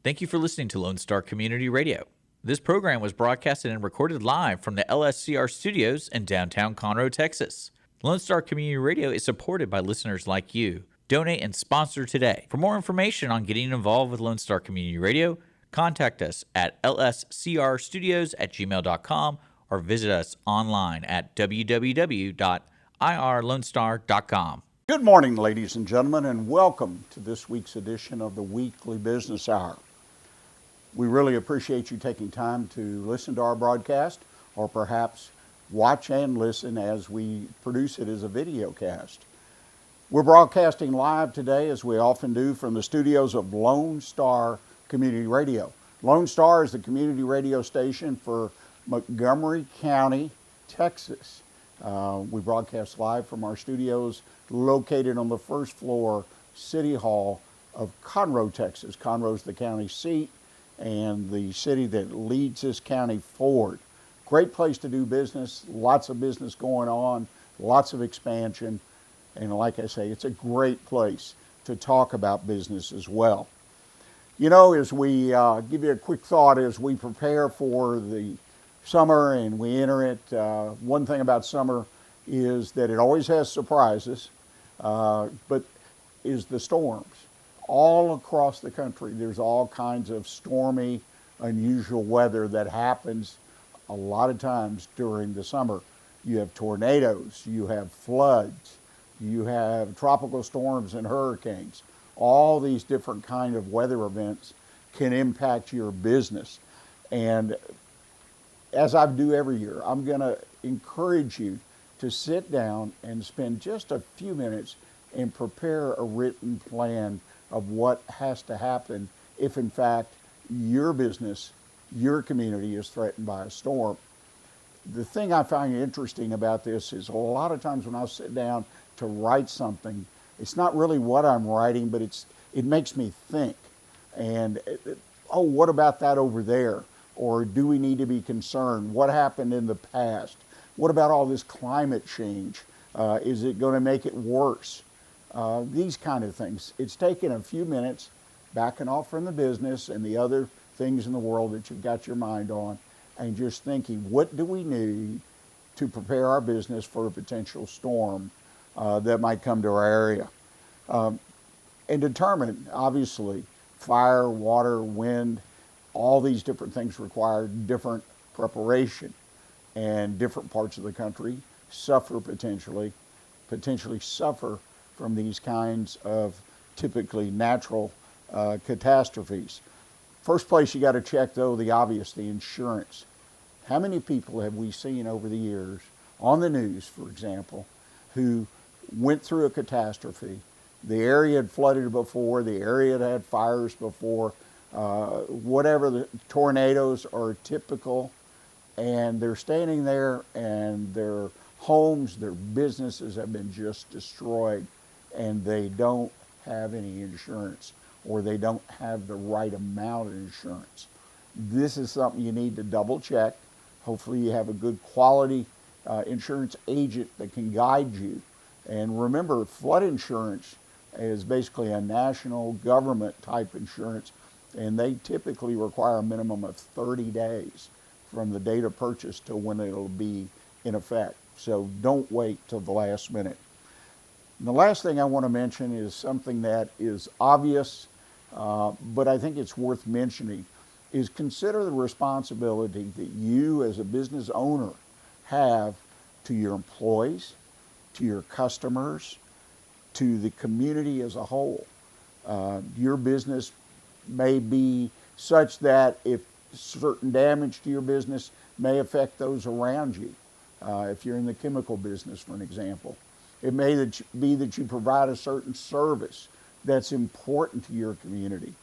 Thank you for listening to Lone Star Community Radio. This program was broadcasted and recorded live from the LSCR studios in downtown Conroe, Texas. Lone Star Community Radio is supported by listeners like you. Donate and sponsor today. For more information on getting involved with Lone Star Community Radio, contact us at lscrstudios@gmail.com or visit us online at www.irlonestar.com. Good morning, ladies and gentlemen, and welcome to this week's edition of the Weekly Business Hour. We really appreciate you taking time to listen to our broadcast, or perhaps watch and listen as we produce it as a video cast. We're broadcasting live today, as we often do, from the studios of Lone Star Community Radio. Lone Star is the community radio station for Montgomery County, Texas. We broadcast live from our studios located on the first floor City Hall of Conroe, Texas. Conroe is the county seat and the city that leads this county forward. Great place to do business, lots of business going on, lots of expansion, and like I say, it's a great place to talk about business as well. You know, as we give you a quick thought as we prepare for the summer and we enter it, one thing about summer is that it always has surprises, but is the storms. All across the country, there's all kinds of stormy, unusual weather that happens a lot of times during the summer. You have tornadoes, you have floods, you have tropical storms and hurricanes. All these different kind of weather events can impact your business. And as I do every year, I'm going to encourage you to sit down and spend just a few minutes and prepare a written plan of what has to happen if, in fact, your business, your community is threatened by a storm. The thing I find interesting about this is a lot of times when I sit down to write something, it's not really what I'm writing, but it makes me think. And, oh, what about that over there? Or do we need to be concerned? What happened in the past? What about all this climate change? Is it going to make it worse? These kind of things. It's taken a few minutes backing off from the business and the other things in the world that you've got your mind on and just thinking, what do we need to prepare our business for a potential storm that might come to our area? And determine, obviously, fire, water, wind, all these different things require different preparation, and different parts of the country suffer potentially suffer from these kinds of typically natural catastrophes. First place you got to check, though, the obvious, the insurance. How many people have we seen over the years on the news, for example, who went through a catastrophe? The area had flooded before, the area had had fires before, whatever, the tornadoes are typical, and they're standing there and their homes, their businesses have been just destroyed, and they don't have any insurance, or they don't have the right amount of insurance. This is something you need to double check. Hopefully you have a good quality insurance agent that can guide you. And remember, flood insurance is basically a national government type insurance, and they typically require a minimum of 30 days from the date of purchase to when it'll be in effect. So don't wait till the last minute. And the last thing I want to mention is something that is obvious, but I think it's worth mentioning, is consider the responsibility that you as a business owner have to your employees, to your customers, to the community as a whole. Your business may be such that if certain damage to your business may affect those around you. If you're in the chemical business, for an example. It may be that you provide a certain service that's important to your community.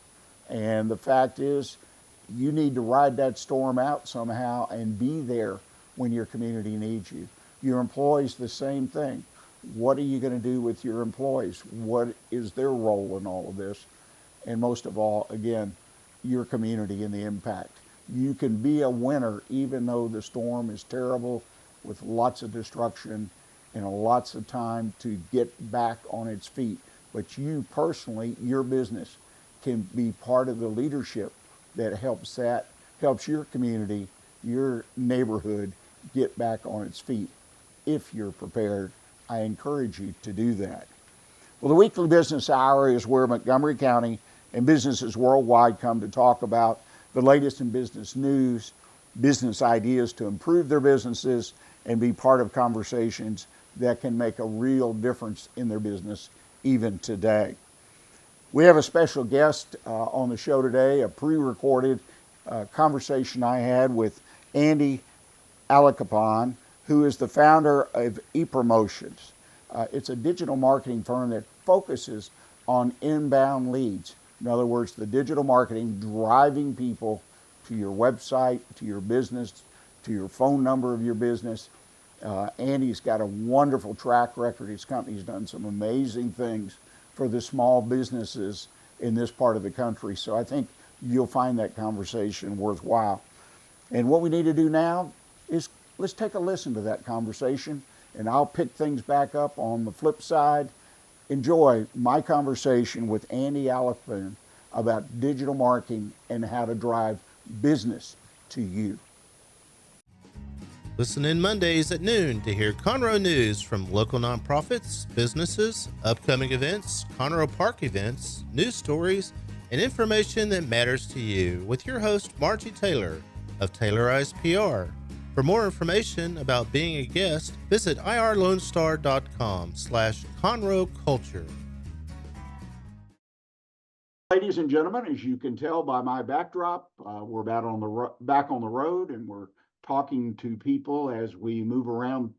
And the fact is, you need to ride that storm out somehow and be there when your community needs you. Your employees, the same thing. What are you going to do with your employees? What is their role in all of this? And most of all, again, your community and the impact. You can be a winner even though the storm is terrible, with lots of destruction and lots of time to get back on its feet. But you personally, your business, can be part of the leadership that helps your community, your neighborhood get back on its feet. If you're prepared, I encourage you to do that. Well, the Weekly Business Hour is where Montgomery County and businesses worldwide come to talk about the latest in business news, business ideas to improve their businesses, and be part of conversations that can make a real difference in their business even today. We have a special guest on the show today, a pre-recorded conversation I had with Andy Alagappan, who is the founder of Empromotionz. It's a digital marketing firm that focuses on inbound leads. In other words, the digital marketing driving people to your website, to your business, to your phone number of your business. Andy's got a wonderful track record. His company's done some amazing things for the small businesses in this part of the country. So I think you'll find that conversation worthwhile. And what we need to do now is let's take a listen to that conversation, and I'll pick things back up on the flip side. Enjoy my conversation with Andy Alagappan about digital marketing and how to drive business to you. Listen in Mondays at noon to hear Conroe news from local nonprofits, businesses, upcoming events, Conroe Park events, news stories, and information that matters to you with your host, Margie Taylor of Taylorized PR. For more information about being a guest, visit irlonestar.com/Conroe Culture. Ladies and gentlemen, as you can tell by my backdrop, we're back on the road, and we're talking to people as we move around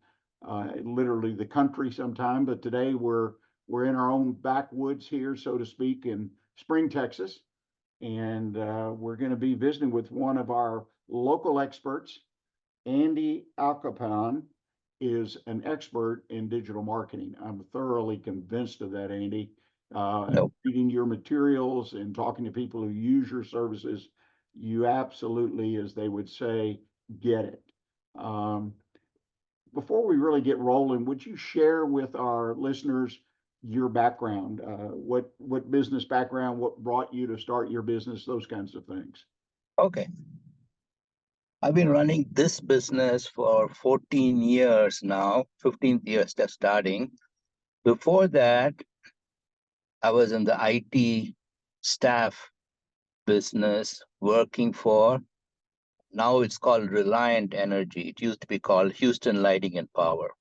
literally the country sometime. But today we're in our own backwoods here, so to speak, in Spring, Texas. And we're going to be visiting with one of our local experts. Andy Alagappan is an expert in digital marketing. I'm thoroughly convinced of that, Andy. Reading your materials and talking to people who use your services, you absolutely, as they would say, get it. Before we really get rolling, would you share with our listeners your background? What business background, what brought you to start your business, those kinds of things? Okay. I've been running this business for 14 years now, 15th year just starting. Before that, I was in the IT staff business working for, now it's called Reliant Energy. It used to be called Houston Lighting and Power.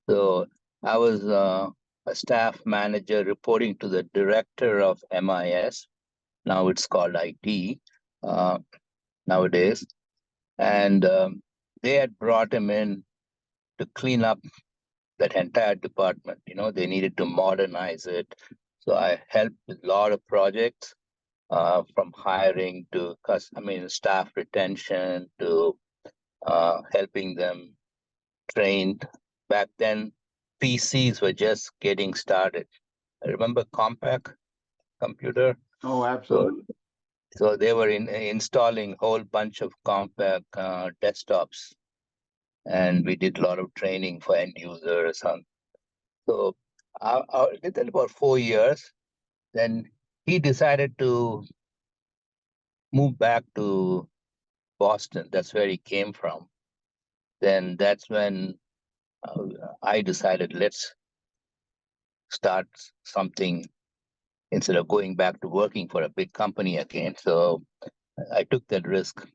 So I was a staff manager reporting to the director of MIS. Now it's called IT nowadays. And they had brought him in to clean up that entire department. They needed to modernize it. So I helped with a lot of projects, from hiring to staff retention to helping them trained. Back then, PCs were just getting started. I remember Compaq computer. Oh, absolutely. So they were installing a whole bunch of Compaq desktops, and we did a lot of training for end users. So I did that about 4 years. Then he decided to move back to Boston. That's where he came from. Then that's when I decided, let's start something instead of going back to working for a big company again. So I took that risk.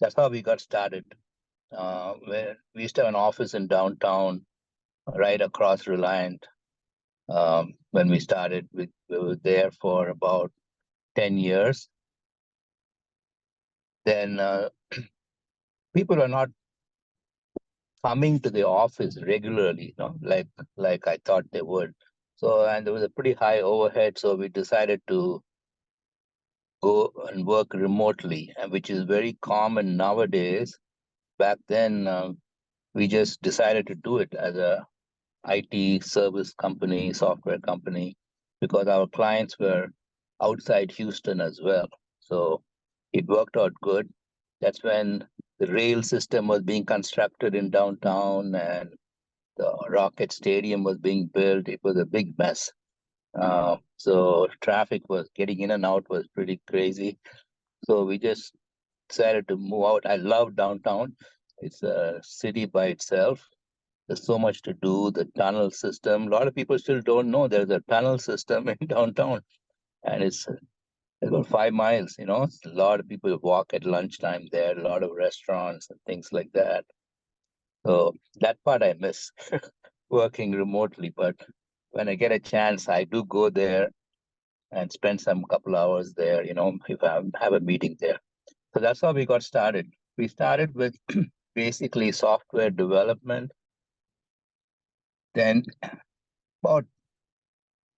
That's how we got started. Where we used to have an office in downtown, right across Reliant. When we started, we were there for about 10 years. Then people are not coming to the office regularly, like I thought they would. So, and there was a pretty high overhead, so we decided to go and work remotely, which is very common nowadays. Back then, we just decided to do it as a IT service company, software company, because our clients were outside Houston as well. So it worked out good. That's when the rail system was being constructed in downtown and the Rocket Stadium was being built. It was a big mess. So traffic was getting in and out was pretty crazy. So we just decided to move out. I love downtown. It's a city by itself. There's so much to do. The tunnel system. A lot of people still don't know there's a tunnel system in downtown, and it's about 5 miles. A lot of people walk at lunchtime there. A lot of restaurants and things like that. So that part I miss, working remotely. But when I get a chance, I do go there and spend some couple hours there. If I have a meeting there. So that's how we got started. We started with basically software development. Then about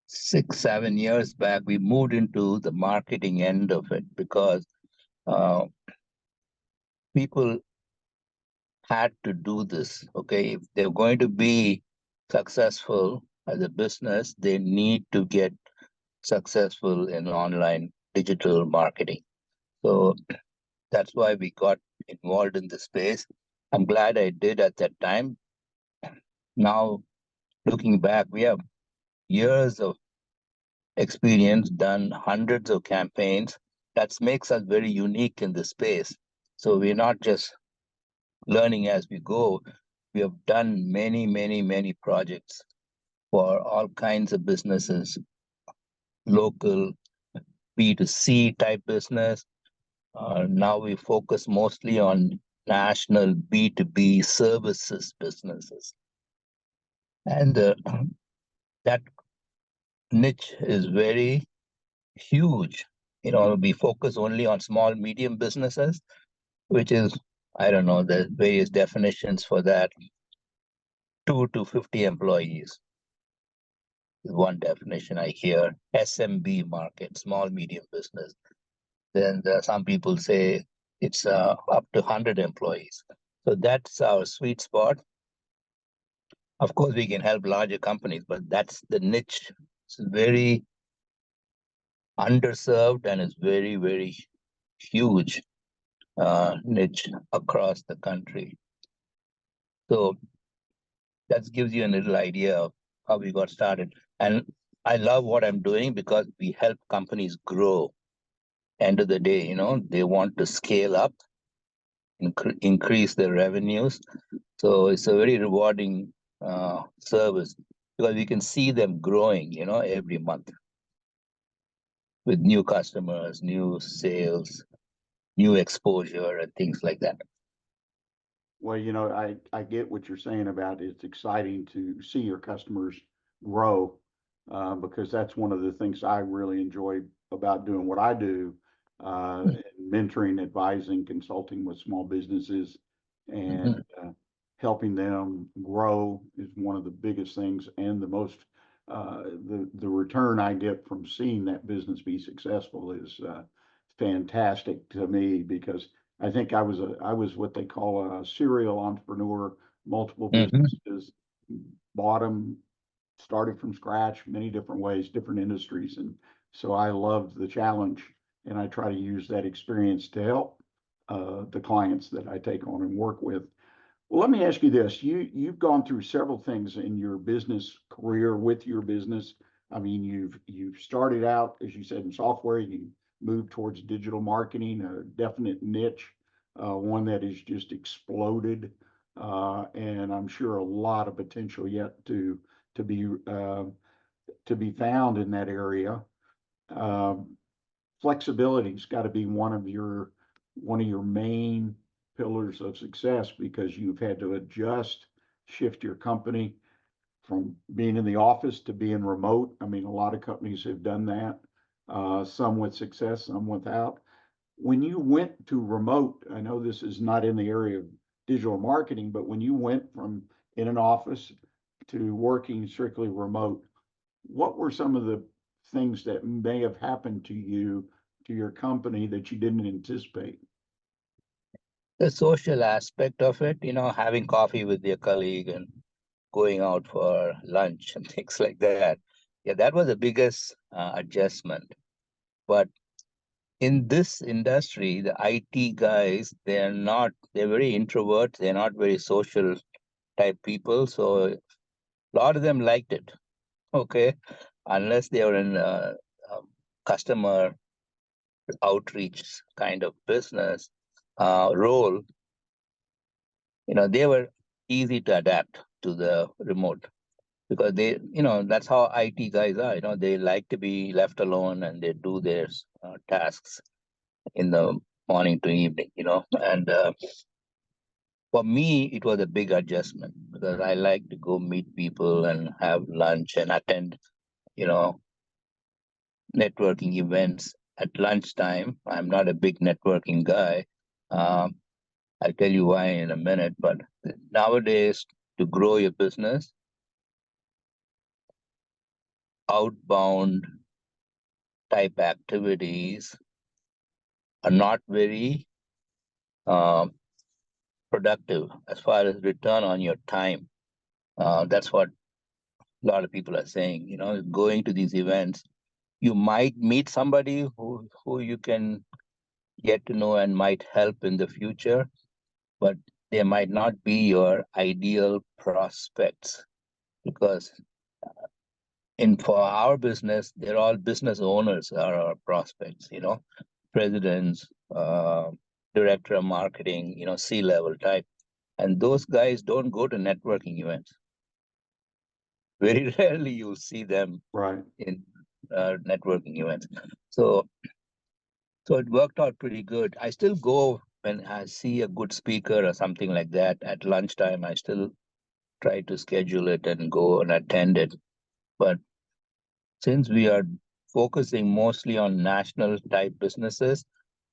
6, 7 years back, we moved into the marketing end of it because uh, people had to do this. Okay, if they're going to be successful as a business, they need to get successful in online digital marketing. So that's why we got involved in the space. I'm glad I did at that time. Now, looking back, we have years of experience, done hundreds of campaigns. That makes us very unique in the space. So we're not just learning as we go. We have done many, many, many projects for all kinds of businesses, local B2C type business. Now we focus mostly on national B2B services businesses. And that niche is very huge. We focus only on small, medium businesses, which is, I don't know, there's various definitions for that. 2 to 50 employees is one definition I hear. SMB market, small, medium business. Then some people say it's up to 100 employees. So that's our sweet spot. Of course, we can help larger companies, but that's the niche. It's very underserved and is very, very huge niche across the country. So that gives you a little idea of how we got started. And I love what I'm doing because we help companies grow. End of the day, they want to scale up, increase their revenues. So it's a very rewarding service because we can see them growing, every month with new customers, new sales, new exposure, and things like that. Well, I get what you're saying about it's exciting to see your customers grow because that's one of the things I really enjoy about doing what I do, mentoring, advising, consulting with small businesses, and Mhm. helping them grow is one of the biggest things, and the most the return I get from seeing that business be successful is fantastic to me because I think I was what they call a serial entrepreneur, multiple Mhm. businesses, bought them, started from scratch, many different ways, different industries, and so I loved the challenge, and I try to use that experience to help the clients that I take on and work with. Well, let me ask you this. You've gone through several things in your business career with your business. I mean, you've started out, as you said, in software, you moved towards digital marketing, a definite niche, one that has just exploded. And I'm sure a lot of potential yet to be to be found in that area. Um, Flexibility's got to be one of your main pillars of success because you've had to adjust, shift your company from being in the office to being remote. I mean, a lot of companies have done that, some with success, some without. When you went to remote, I know this is not in the area of digital marketing, but when you went from in an office to working strictly remote, what were some of the things that may have happened to you, to your company that you didn't anticipate? The social aspect of it, having coffee with your colleague and going out for lunch and things like that. Yeah, that was the biggest adjustment. But in this industry, the IT guys, they're very introvert. They're not very social type people. So a lot of them liked it. Okay. unless they were in customer outreach kind of business role, they were easy to adapt to the remote because that's how IT guys are. They like to be left alone and they do their tasks in the morning to evening. And for me, it was a big adjustment because I like to go meet people and have lunch and attend, you know, networking events at lunchtime. I'm not a big networking guy. Um, I'll tell you why in a minute, but nowadays, to grow your business, outbound type activities are not very um, productive as far as return on your time. That's what a lot of people are saying. Going to these events, you might meet somebody who you can get to know and might help in the future, but they might not be your ideal prospects because for our business, they're all business owners are our prospects, presidents, director of marketing, C-level type. And those guys don't go to networking events. Very rarely you'll see them Right. in networking events. So it worked out pretty good. I still go when I see a good speaker or something like that at lunchtime. I still try to schedule it and go and attend it. But since we are focusing mostly on national type businesses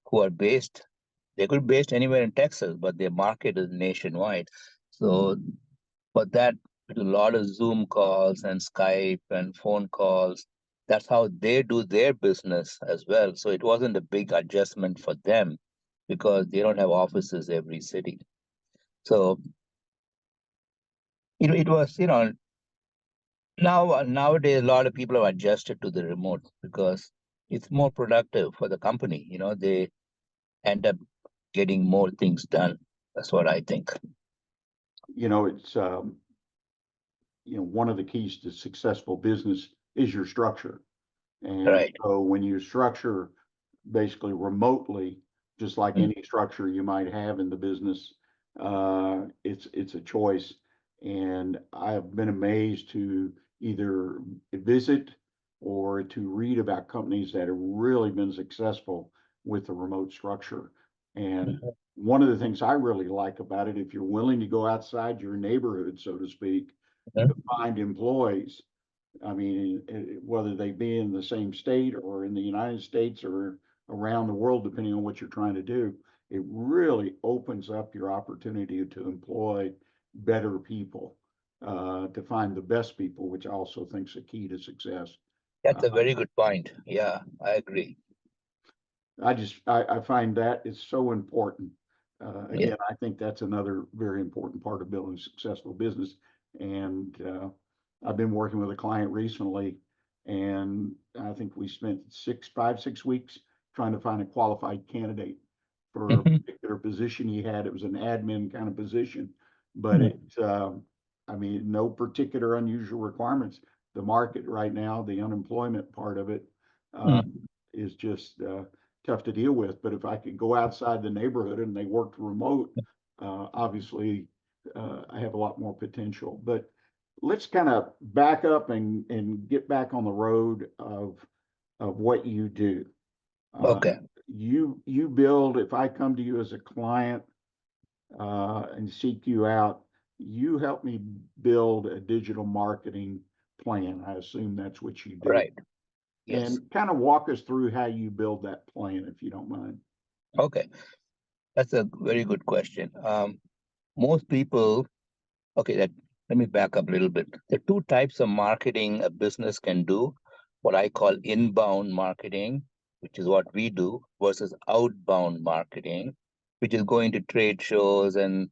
who are they could be based anywhere in Texas, but their market is nationwide. So for that, a lot of Zoom calls and Skype and phone calls. That's how they do their business as well. So it wasn't a big adjustment for them because they don't have offices every city. So it was, nowadays a lot of people have adjusted to the remote because it's more productive for the company. They end up getting more things done. That's what I think. It's one of the keys to successful business is your structure. And Right. so when you structure basically remotely, just like any structure you might have in the business, it's a choice. And I've been amazed to either visit or to read about companies that have really been successful with the remote structure. And one of the things I really like about it, if you're willing to go outside your neighborhood, so to speak, to find employees, I mean, whether they be in the same state or in the United States or around the world, depending on what you're trying to do, it really opens up your opportunity to employ better people, to find the best people, which I also think is a key to success. That's a very good point. Yeah, I agree. I find that is so important. Yeah. Again, I think that's another very important part of building a successful business. And I've been working with a client recently, and I think we spent 6 weeks trying to find a qualified candidate for a particular position he had. It was an admin kind of position, but I mean, no particular unusual requirements. The market right now, the unemployment part of it, is just tough to deal with. But if I could go outside the neighborhood and they worked remote, obviously I have a lot more potential. But let's kind of back up and get back on the road of what you do. Okay. You build. If I come to you as a client and seek you out, you help me build a digital marketing plan. I assume that's what you do. Right. Yes. And kind of walk us through how you build that plan, if you don't mind. Okay. That's a very good question. Most people, okay, let me back up a little bit. There are two types of marketing a business can do, what I call inbound marketing, which is what we do, versus outbound marketing, which is going to trade shows and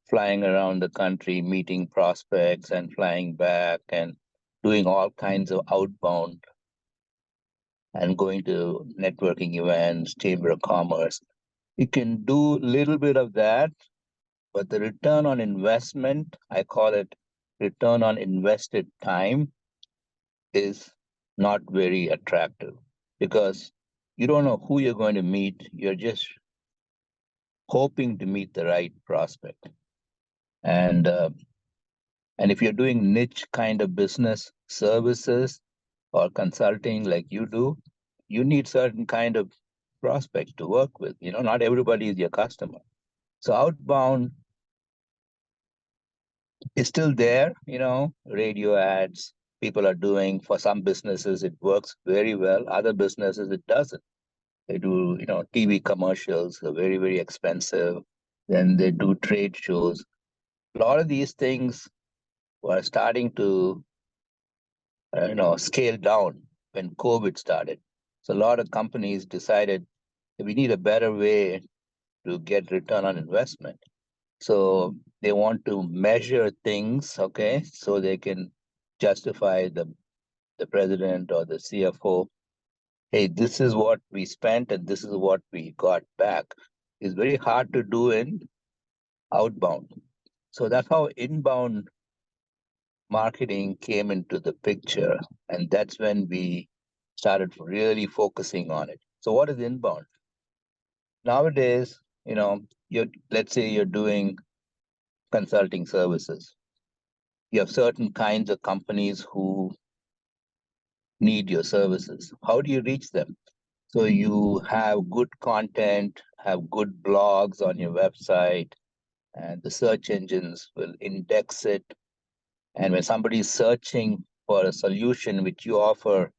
flying around the country, meeting prospects and flying back and doing all kinds of outbound and going to networking events, chamber of commerce. You can do a little bit of that, but the return on investment, I call it return on invested time, is not very attractive because you don't know who you're going to meet. You're just hoping to meet the right prospect. And and if you're doing niche kind of business services or consulting like you do, you need certain kind of prospects to work with. Not everybody is your customer. So outbound is still there, radio ads people are doing. For some businesses, it works very well. Other businesses, it doesn't. They do, TV commercials, are very, very expensive. Then they do trade shows. A lot of these things were starting to, scale down when COVID started. So a lot of companies decided that we need a better way to get return on investment. So they want to measure things, okay, so they can justify the president or the CFO, hey, this is what we spent and this is what we got back. It's very hard to do in outbound. So that's how inbound marketing came into the picture. And that's when we started really focusing on it. So what is inbound? Nowadays, let's say you're doing consulting services. You have certain kinds of companies who need your services. How do you reach them? So you have good content, have good blogs on your website, and the search engines will index it. And when somebody is searching for a solution which you offer,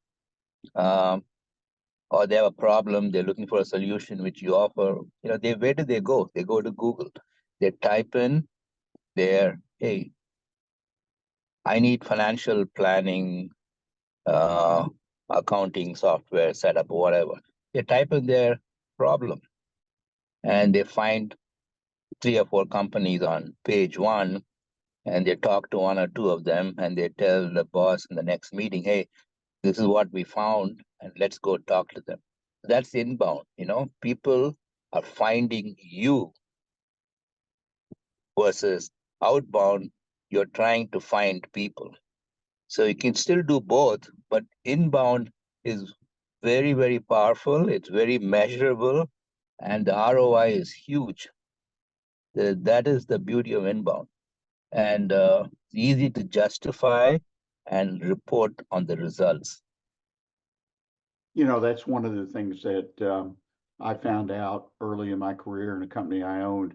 or they have a problem, they're looking for a solution which you offer, where do they go? They go to Google. They type in their, hey, I need financial planning, accounting software setup, or whatever. They type in their problem and they find 3 or 4 companies on page one, and they talk to 1 or 2 of them and they tell the boss in the next meeting, hey, this is what we found and let's go talk to them. That's inbound. People are finding you versus outbound, you're trying to find people. So you can still do both, but inbound is very, very powerful. It's very measurable, and the ROI is huge. That is the beauty of inbound. And it's easy to justify and report on the results. That's one of the things that I found out early in my career in a company I owned,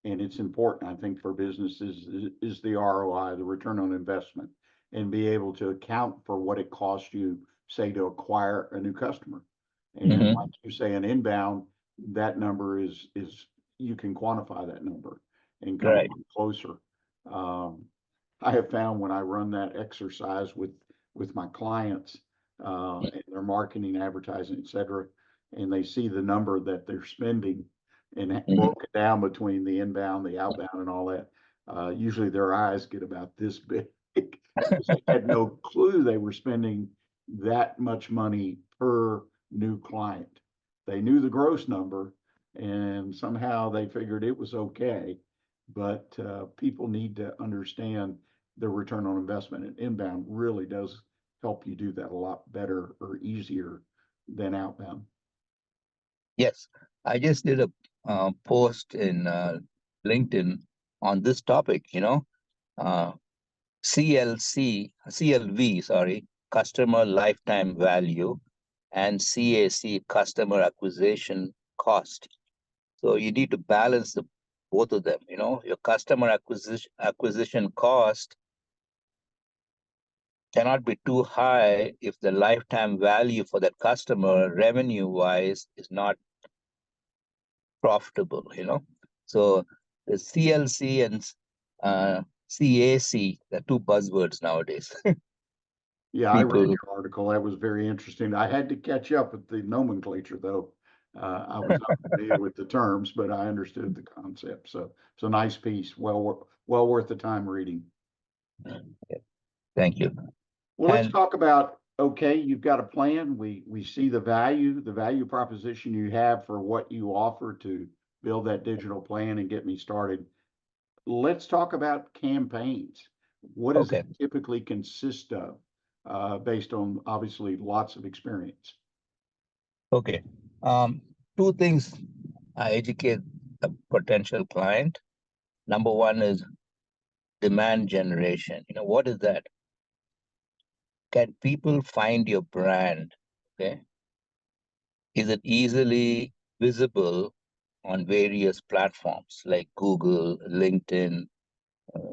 and it's important, I think, for businesses is the ROI, the return on investment, and be able to account for what it costs you, say, to acquire a new customer. And like you say, an inbound, that number is you can quantify that number and come Right. closer. I have found when I run that exercise with my clients, and their marketing, advertising, et cetera, and they see the number that they're spending and broke it down between the inbound, the outbound, and all that. Usually their eyes get about this big because they had no clue they were spending that much money per new client. They knew the gross number, and somehow they figured it was okay. But people need to understand the return on investment, and inbound really does help you do that a lot better or easier than outbound. Yes, I just did a post in LinkedIn on this topic. CLV, sorry, customer lifetime value, and CAC, customer acquisition cost. So you need to balance both of them. Your customer acquisition cost cannot be too high if the lifetime value for that customer, revenue wise, is not profitable. So the CLC and CAC, the 2 buzzwords nowadays. Yeah, I read People, your article. That was very interesting. I had to catch up with the nomenclature, though. I was not familiar with the terms, but I understood the concept. So it's a nice piece. Well worth the time reading. thank you. Well, let's And talk about, okay, you've got a plan. We see the value proposition you have for what you offer to build that digital plan and get me started. Let's talk about campaigns. What does okay, it typically consist of? based on obviously lots of experience. Okay. Two things I educate a potential client. Number one is demand generation. What is that? Can people find your brand? Okay. Is it easily visible on various platforms like Google, LinkedIn,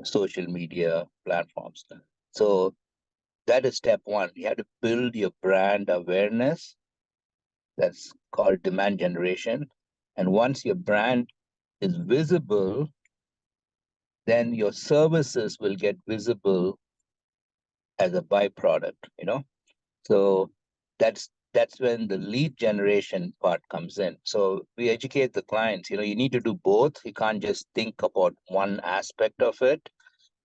social media platforms? So that is step one. You have to build your brand awareness. That's called demand generation. And once your brand is visible, then your services will get visible as a byproduct. So that's when the lead generation part comes in. So we educate the clients, you need to do both. You can't just think about one aspect of it.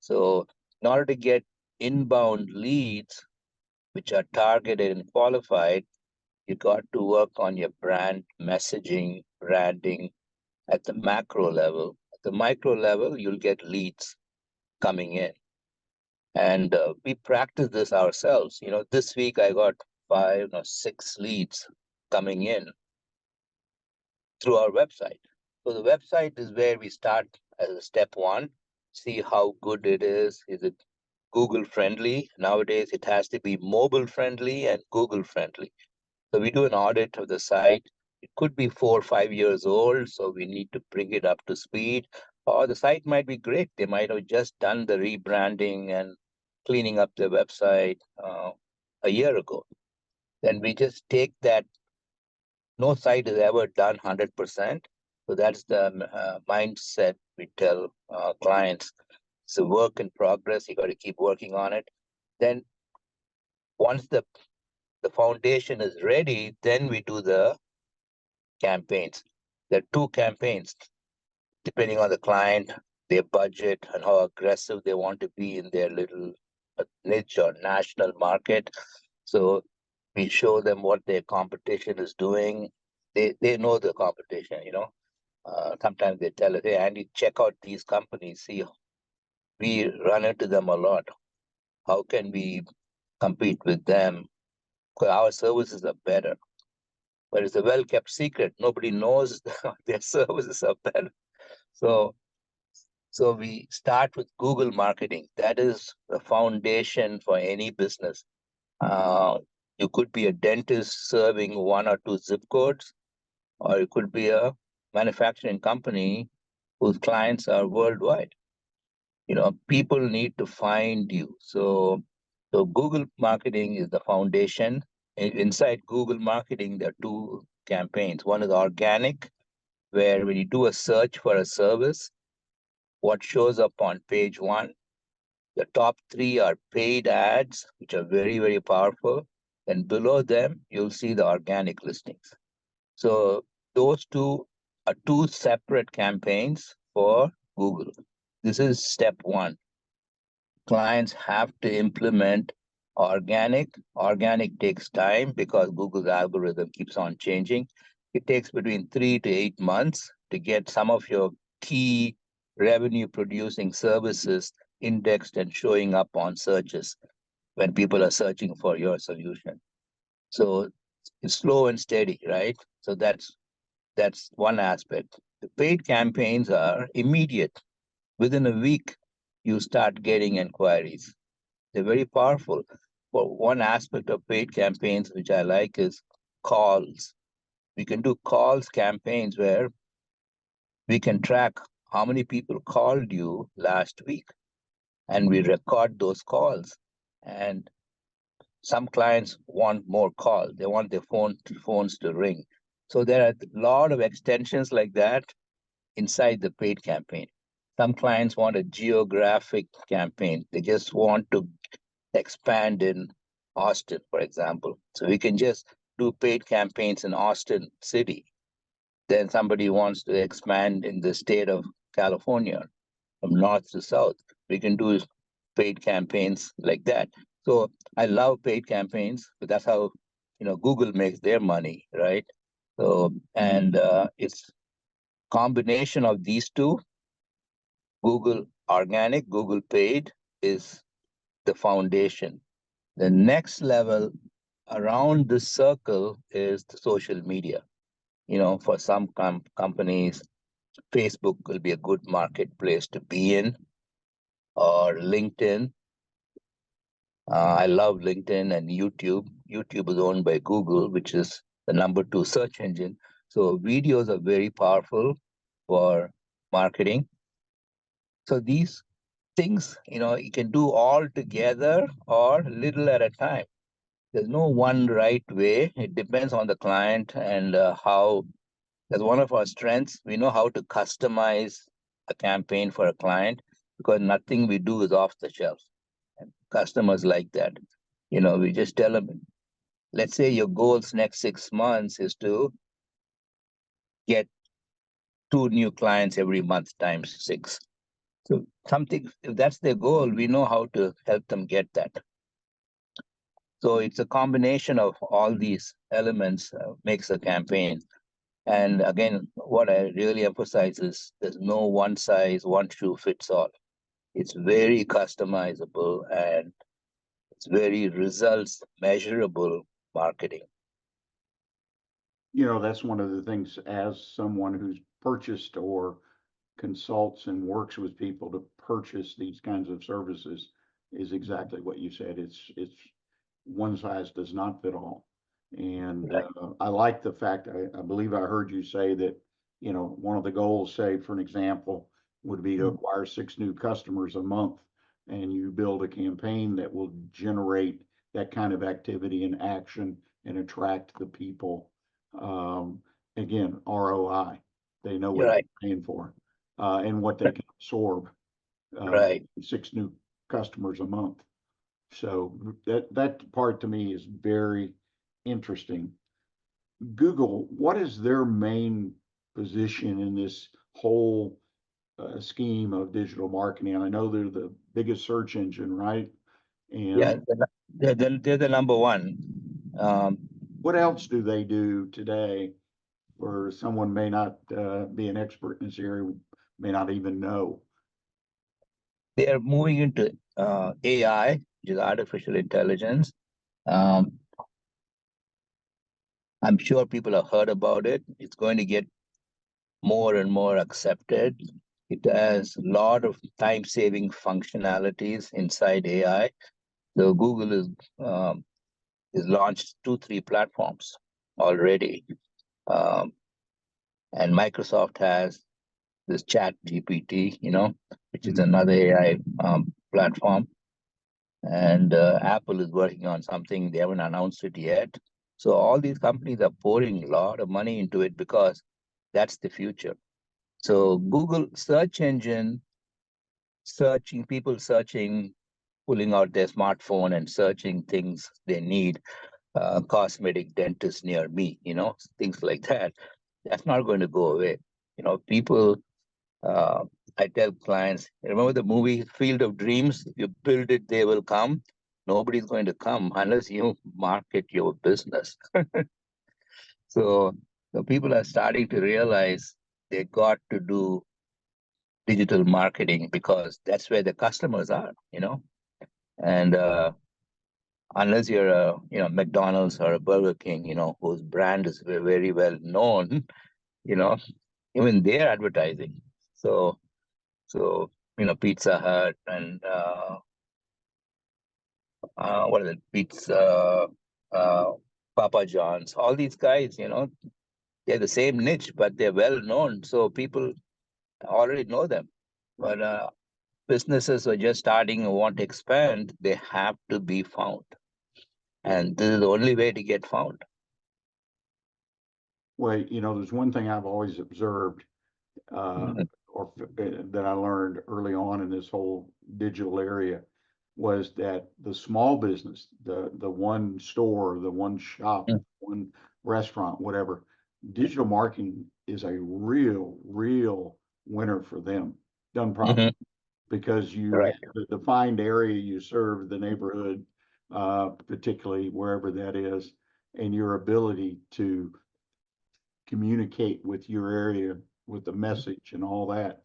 So in order to get inbound leads, which are targeted and qualified, you got to work on your brand messaging, branding at the macro level. At the micro level, you'll get leads coming in. And we practice this ourselves. This week I got 5 or 6 leads coming in through our website. So the website is where we start as a step one, see how good it is. Is it Google friendly? Nowadays, it has to be mobile friendly and Google friendly. So we do an audit of the site. It could be 4 or 5 years old, so we need to bring it up to speed. Or the site might be great. They might have just done the rebranding and cleaning up their website a year ago. Then we just take that. No site is ever done 100%. So that's the mindset we tell clients. It's a work in progress. You got to keep working on it. Then once the foundation is ready, then we do the campaigns. There are 2 campaigns, depending on the client, their budget, and how aggressive they want to be in their little niche or national market. So we show them what their competition is doing. They know the competition. Sometimes they tell us, hey, Andy, check out these companies. See, we run into them a lot. How can we compete with them? Because our services are better. But it's a well-kept secret. Nobody knows their services are better. So we start with Google marketing. That is the foundation for any business. You could be a dentist serving 1 or 2 zip codes, or it could be a manufacturing company whose clients are worldwide. People need to find you. So Google marketing is the foundation. Inside Google marketing, there are 2 campaigns. One is organic, where when you do a search for a service, what shows up on page 1, the top 3 are paid ads, which are very, very powerful. And below them, you'll see the organic listings. So those 2 are 2 separate campaigns for Google. This is step 1. Clients have to implement organic. Organic takes time because Google's algorithm keeps on changing. It takes between 3 to 8 months to get some of your key revenue producing services indexed and showing up on searches when people are searching for your solution. So it's slow and steady, right? So that's one aspect. The paid campaigns are immediate. Within a week, you start getting inquiries. They're very powerful. But one aspect of paid campaigns, which I like, is calls. We can do calls campaigns where we can track how many people called you last week, and we record those calls. And some clients want more calls. They want their phones to ring. So there are a lot of extensions like that inside the paid campaign. Some clients want a geographic campaign. They just want to expand in Austin, for example. So we can just do paid campaigns in Austin City. Then somebody wants to expand in the state of California from north to south. We can do paid campaigns like that. So I love paid campaigns, but that's how Google makes their money, right? So and it's combination of these 2, Google organic, Google paid, is the foundation. The next level around this circle is the social media. For some companies, Facebook will be a good marketplace to be in, or LinkedIn. I love LinkedIn and YouTube. YouTube is owned by Google, which is the #2 search engine. So videos are very powerful for marketing. So these things, you can do all together or little at a time. There's no one right way. It depends on the client and how. That's one of our strengths. We know how to customize a campaign for a client because nothing we do is off the shelf. And customers like that. We just tell them, let's say your goals next 6 months is to get 2 new clients every month times 6. So if that's their goal, we know how to help them get that. So it's a combination of all these elements makes a campaign. And again, what I really emphasize is there's no one size, one shoe fits all. It's very customizable and it's very results measurable marketing. That's one of the things, as someone who's purchased or consults and works with people to purchase these kinds of services, is exactly what you said. It's one size does not fit all. And Right. I like the fact, I believe I heard you say that, one of the goals, say, for an example, would be to acquire 6 new customers a month. And you build a campaign that will generate that kind of activity and action and attract the people. Again, ROI. They know what Right. they're paying for and what they can absorb. Right. 6 new customers a month. So that part to me is very interesting. Google, what is their main position in this whole scheme of digital marketing? And I know they're the biggest search engine, right? And Yeah, they're the #1. what else do they do today for someone may not be an expert in this area, may not even know? They are moving into AI, which is artificial intelligence. Um, I'm sure people have heard about it. It's going to get more and more accepted. It has a lot of time-saving functionalities inside AI. So Google is launched 2, 3 platforms already, and Microsoft has this Chat GPT, which is another AI platform. And Apple is working on something. They haven't announced it yet. So all these companies are pouring a lot of money into it because that's the future. So Google search engine, people searching, pulling out their smartphone and searching things they need, cosmetic dentist near me, things like that. That's not going to go away. People, I tell clients, remember the movie Field of Dreams? If you build it, they will come. Nobody's going to come unless you market your business. So people are starting to realize they got to do digital marketing because that's where the customers are, and unless you're a McDonald's or a Burger King, whose brand is very well known, even they're advertising. So Pizza Hut and what is it, Papa John's, all these guys, they're the same niche, but they're well known, so people already know them. But businesses who are just starting and want to expand, they have to be found. And this is the only way to get found. Well, there's one thing I've always observed, or that I learned early on in this whole digital area, was that the small business, the one store, the one shop, one restaurant, whatever, digital marketing is a real winner for them, done properly, because you Right. have the defined area you serve, the neighborhood, particularly wherever that is, and your ability to communicate with your area with the message and all that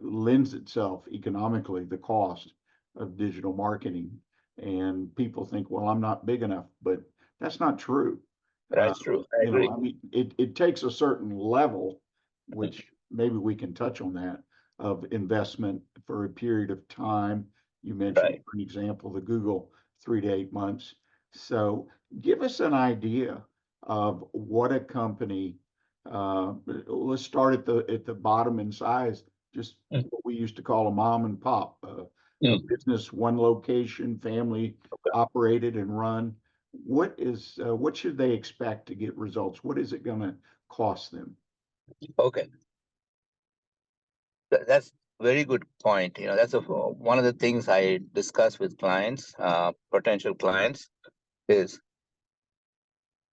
lends itself economically, the cost of digital marketing and people think, well, I'm not big enough, but that's not true. That's true. I You know, agree. I mean, it takes a certain level, which maybe we can touch on that, of investment for a period of time. You mentioned, Right. for an example, the Google 3 to 8 months. So give us an idea of what a company, let's start at the bottom in size, just Mm, what we used to call a mom and pop, a mm. business, one location, family Okay. operated and run. What should they expect to get results? What is it going to cost them? Okay. That's very good point. That's one of the things I discuss with clients, potential clients, is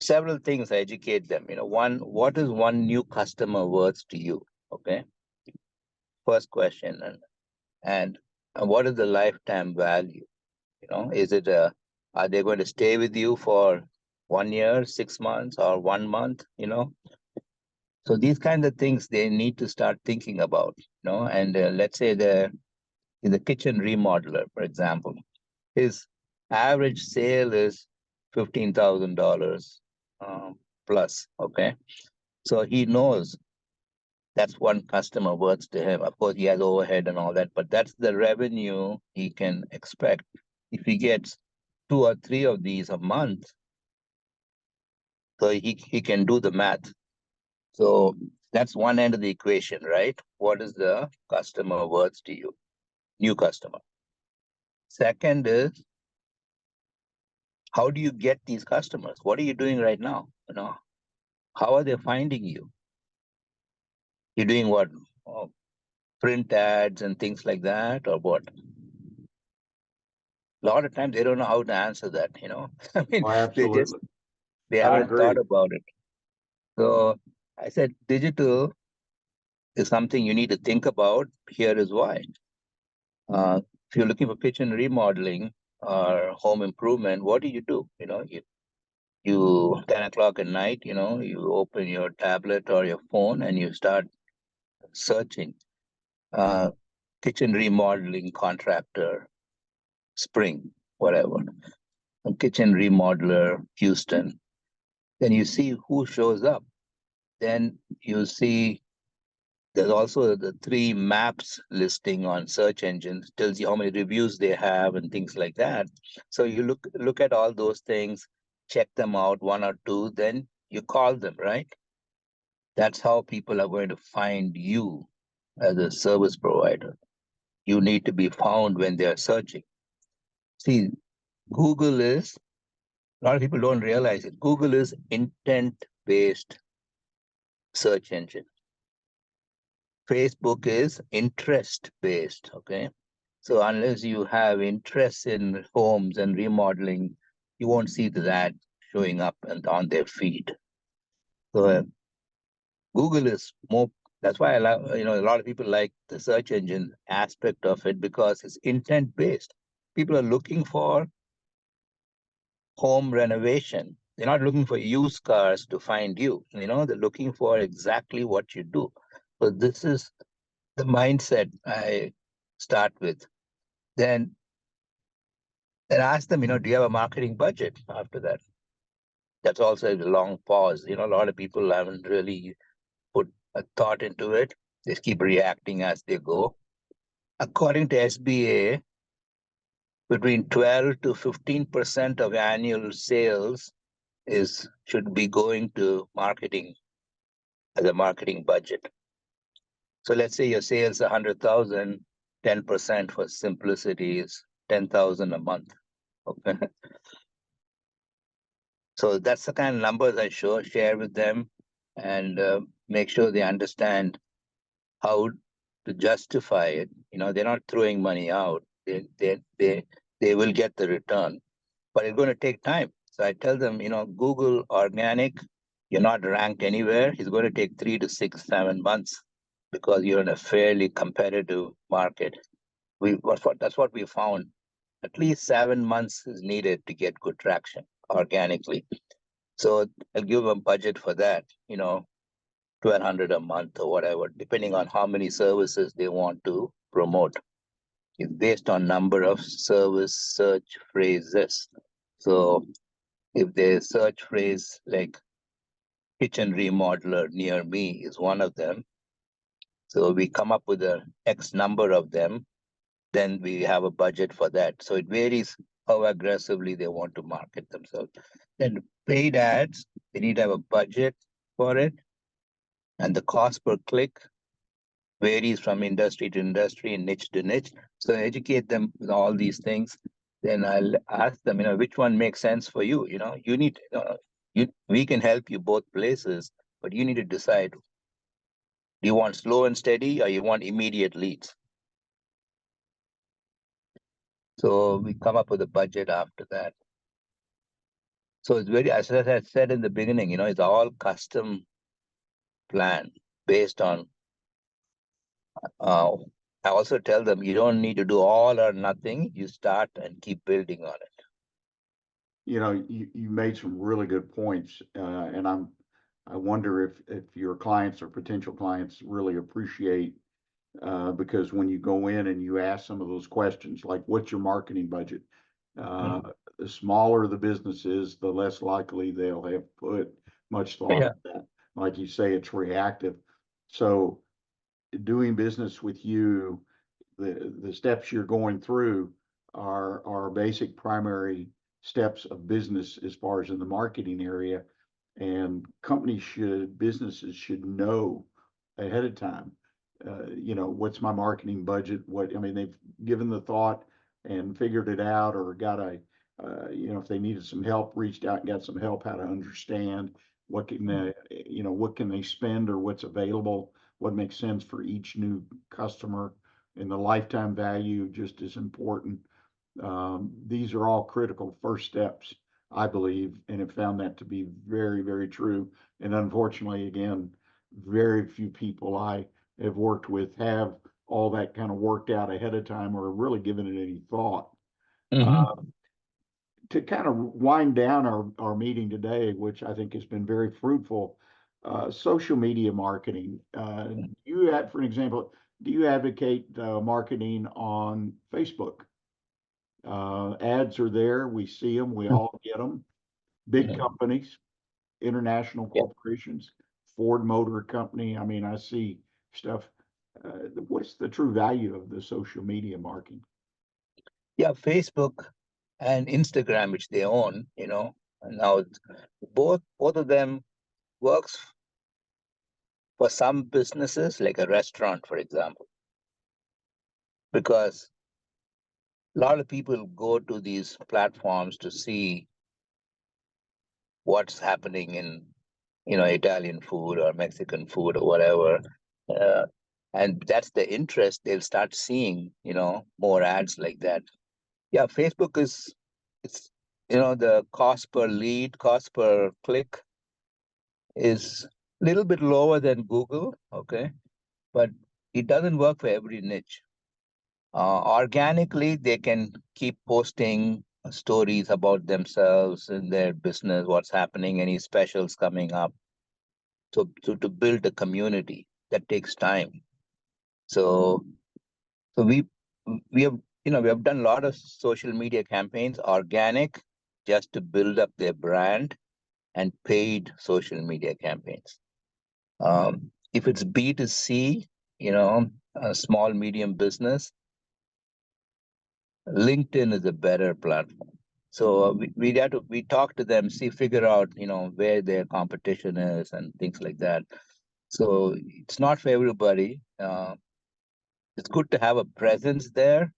several things. I educate them. One, what is one new customer worth to you? Okay. First question, and what is the lifetime value? Is it are they going to stay with you for 1 year, 6 months, or 1 month? So these kinds of things they need to start thinking about. And let's say they're in the kitchen remodeler, for example, his average sale is $15,000 plus. Okay, so he knows that's one customer worth to him. Of course, he has overhead and all that, but that's the revenue he can expect. If he gets two or three of these a month, so he can do the math. So that's one end of the equation, right? What is the customer worth to you? New customer. Second is, how do you get these customers? What are you doing right now? How are they finding you? You're doing what? Oh, print ads and things like that, or what? A lot of times they don't know how to answer that. I mean, Oh, they just absolutely. they I haven't thought agree. about it. So I said digital is something you need to think about. Here is why. If you're looking for kitchen remodeling or home improvement, what do? You 10 o'clock at night, you open your tablet or your phone and you start searching uh, kitchen remodeling contractor, Spring, whatever, a kitchen remodeler, Houston. Then you see who shows up. Then you see there's also the three maps listing on search engines, tells you how many reviews they have and things like that. So you look at all those things, check them out, one or two, then you call them, right? That's how people are going to find you as a service provider. You need to be found when they're searching. See, Google is, a lot of people don't realize it. Google is intent based search engine. Facebook is interest based. Okay. So unless you have interest in homes and remodeling, you won't see that showing up and on their feed. So Google is more. That's why a lot of people like the search engine aspect of it because it's intent based. People are looking for home renovation. They're not looking for used cars to find you. They're looking for exactly what you do. So this is the mindset I start with. Then ask them, do you have a marketing budget after that? That's also a long pause. A lot of people haven't really put a thought into it. They keep reacting as they go. According to SBA, between 12 to 15% of annual sales should be going to marketing as a marketing budget. So let's say your sales 100,000, 10% for simplicity is 10,000 a month. Okay. So that's the kind of numbers I share with them and make sure they understand how to justify it. They're not throwing money out. They will get the return, but it's going to take time. So I tell them, Google organic, you're not ranked anywhere. It's going to take 3 to 6, 7 months because you're in a fairly competitive market. That's what we found. At least 7 months is needed to get good traction organically. So I'll give them a budget for that, 1,200 a month or whatever, depending on how many services they want to promote. is based on number of service search phrases. So if the search phrase like kitchen remodeler near me is one of them, so we come up with a X number of them, then we have a budget for that. So it varies how aggressively they want to market themselves. Then paid ads, they need to have a budget for it, and the cost per click varies from industry to industry and niche to niche. So educate them with all these things. Then I'll ask them, which one makes sense for you. You need, we can help you both places, but you need to decide. Do you want slow and steady, or you want immediate leads? So we come up with a budget after that. So it's very, as I said in the beginning, it's all custom plan based on. I also tell them you don't need to do all or nothing. You start and keep building on it. You made some really good points, and I wonder if your clients or potential clients really appreciate, because when you go in and you ask some of those questions, like what's your marketing budget, the smaller the business is, the less likely they'll have put much thought Yeah. into that. Like you say, it's reactive. So doing business with you, the steps you're going through are basic primary steps of business as far as in the marketing area. And businesses should know ahead of time, what's my marketing budget? They've given the thought and figured it out, or got if they needed some help, reached out and got some help how to understand what can they spend, or what's available, what makes sense for each new customer, and the lifetime value just as important. These are all critical first steps, I believe, and have found that to be very, very true. And unfortunately, again, very few people I have worked with have all that kind of worked out ahead of time, or really given it any thought. To kind of wind down our meeting today, which I think has been very fruitful, social media marketing. For an example, do you advocate marketing on Facebook? Ads are there. We see them. We all get them. Big companies, international corporations, Ford Motor Company. I see stuff. What's the true value of the social media marketing? Yeah, Facebook and Instagram, which they own, and now both of them works for some businesses, like a restaurant, for example, because a lot of people go to these platforms to see what's happening in, Italian food or Mexican food or whatever. And that's the interest. They'll start seeing, more ads like that. Yeah, Facebook it's, the cost per lead, cost per click is a little bit lower than Google, okay? But it doesn't work for every niche. Organically, they can keep posting stories about themselves and their business, what's happening, any specials coming up. So to build a community, that takes time. So we have we have done a lot of social media campaigns, organic, just to build up their brand, and paid social media campaigns. If it's B2C, a small medium business, LinkedIn is a better platform. So we talk to them, figure out where their competition is and things like that. So it's not for everybody. It's good to have a presence there,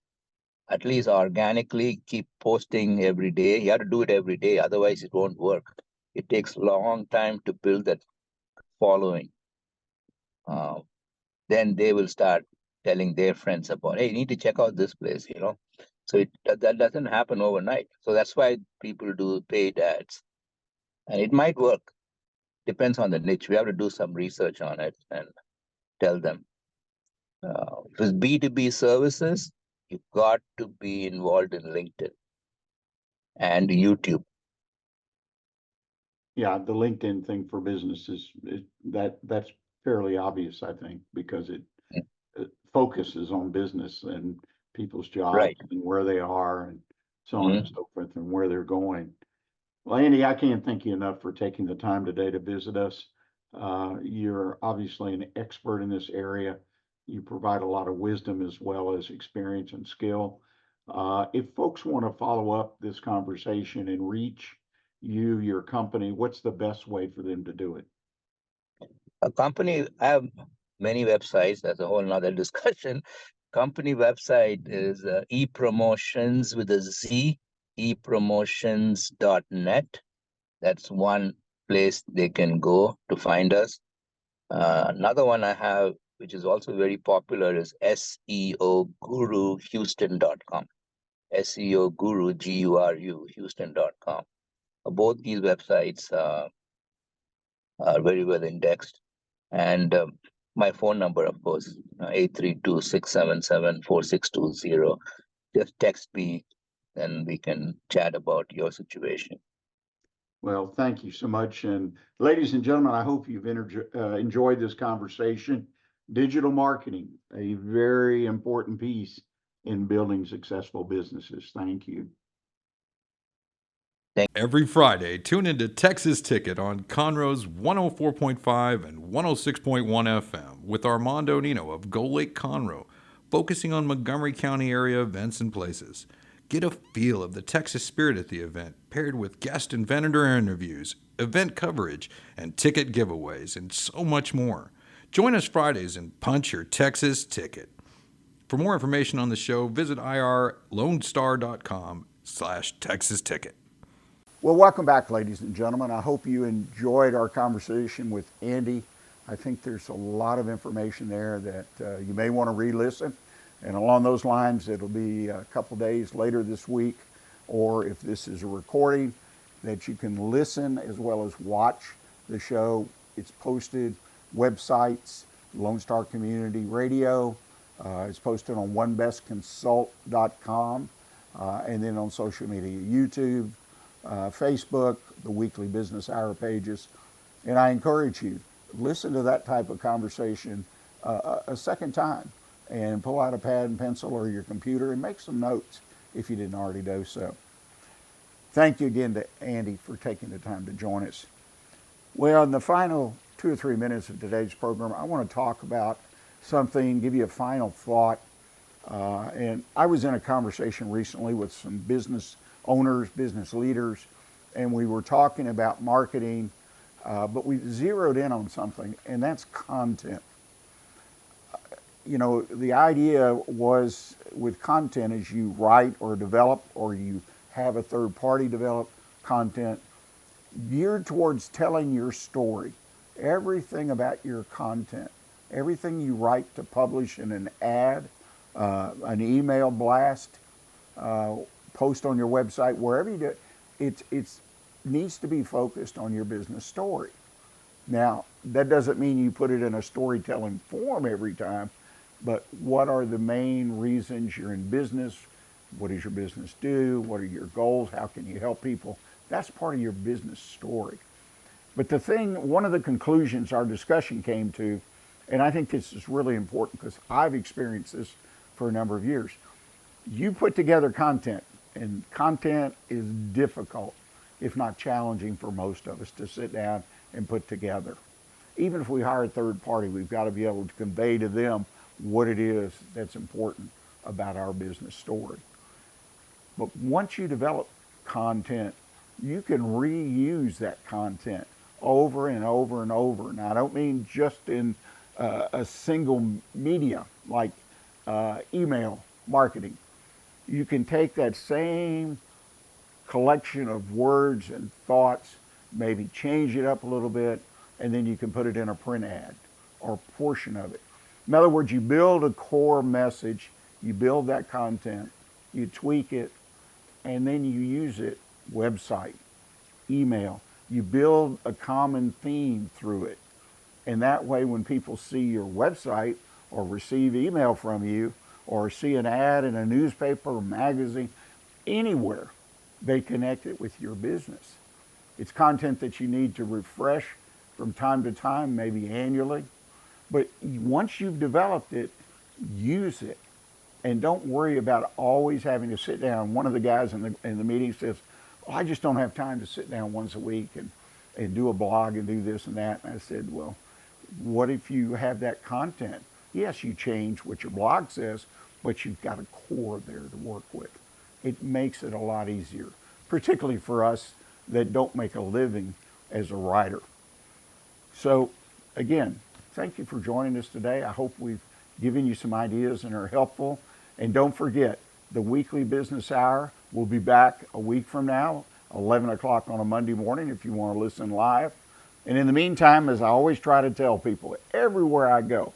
at least organically. Keep posting every day. You have to do it every day, otherwise it won't work. It takes a long time to build that following. Then they will start telling their friends about, hey, you need to check out this place, So that doesn't happen overnight. So that's why people do paid ads. And it might work. Depends on the niche. We have to do some research on it and tell them. If it's B2B services, you've got to be involved in LinkedIn and YouTube. Yeah, the LinkedIn thing for businesses, that's fairly obvious, I think, because it focuses on business, and people's jobs Right. and where they are and so on and Mhm. so forth and where they're going. Well, Andy, I can't thank you enough for taking the time today to visit us. You're obviously an expert in this area. You provide a lot of wisdom as well as experience and skill. If folks want to follow up this conversation and reach you, your company, what's the best way for them to do it? A company, I have many websites. That's a whole nother discussion. Company website is ePromotions with a Z, ePromotions.net. That's one place they can go to find us. Another one I have, which is also very popular, is SEOGuruHouston.com. SEO Guru, Houston.com. Both these websites are very well indexed. And my phone number, of course, 832-677-4620. Just text me and we can chat about your situation. Well, thank you so much. And ladies and gentlemen, I hope you've enjoyed this conversation. Digital marketing, a very important piece in building successful businesses. Thank you. Every Friday, tune into Texas Ticket on Conroe's 104.5 and 106.1 FM with Armando Nino of Gold Lake Conroe, focusing on Montgomery County area events and places. Get a feel of the Texas spirit at the event, paired with guest and vendor interviews, event coverage, and ticket giveaways, and so much more. Join us Fridays and punch your Texas ticket. For more information on the show, visit irlonestar.com/Texas Ticket. Well, welcome back, ladies and gentlemen. I hope you enjoyed our conversation with Andy. I think there's a lot of information there that you may want to re-listen. And along those lines, it'll be a couple days later this week, or if this is a recording, that you can listen as well as watch the show. It's posted websites, Lone Star Community Radio. It's posted on onebestconsult.com, and then on social media, YouTube, Facebook, the weekly business hour pages. And I encourage you, listen to that type of conversation a second time and pull out a pad and pencil or your computer and make some notes if you didn't already do so. Thank you again to Andy for taking the time to join us. Well, in the final 2 or 3 minutes of today's program, I want to talk about something, give you a final thought. And I was in a conversation recently with some business owners, business leaders, and we were talking about marketing, but we zeroed in on something, and that's content. You know, the idea was with content is you write or develop or you have a third party develop content geared towards telling your story. Everything about your content, everything you write to publish in an ad, an email blast, post on your website, wherever you do it, it needs to be focused on your business story. Now, that doesn't mean you put it in a storytelling form every time, but what are the main reasons you're in business? What does your business do? What are your goals? How can you help people? That's part of your business story. But one of the conclusions our discussion came to, and I think this is really important because I've experienced this for a number of years. You put together content, and content is difficult, if not challenging for most of us to sit down and put together. Even if we hire a third party, we've got to be able to convey to them what it is that's important about our business story. But once you develop content, you can reuse that content over and over and over. Now, I don't mean just in a single media like email marketing. You can take that same collection of words and thoughts, maybe change it up a little bit, and then you can put it in a print ad or a portion of it. In other words, you build a core message, you build that content, you tweak it, and then you use it, website, email. You build a common theme through it. And that way, when people see your website or receive email from you or see an ad in a newspaper or magazine, anywhere, they connect it with your business. It's content that you need to refresh from time to time, maybe annually. But once you've developed it, use it And don't worry about always having to sit down. One of the guys in the meeting says, well, I just don't have time to sit down once a week and do a blog and do this and that. And I said, well, what if you have that content? Yes, you change what your blog says, but you've got a core there to work with. It makes it a lot easier, particularly for us that don't make a living as a writer. So again, thank you for joining us today. I hope we've given you some ideas and are helpful. And don't forget, the weekly business hour will be back a week from now, 11 o'clock on a Monday morning if you want to listen live. And in the meantime, as I always try to tell people, everywhere I go,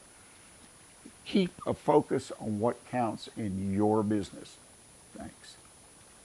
keep a focus on what counts in your business. Thanks.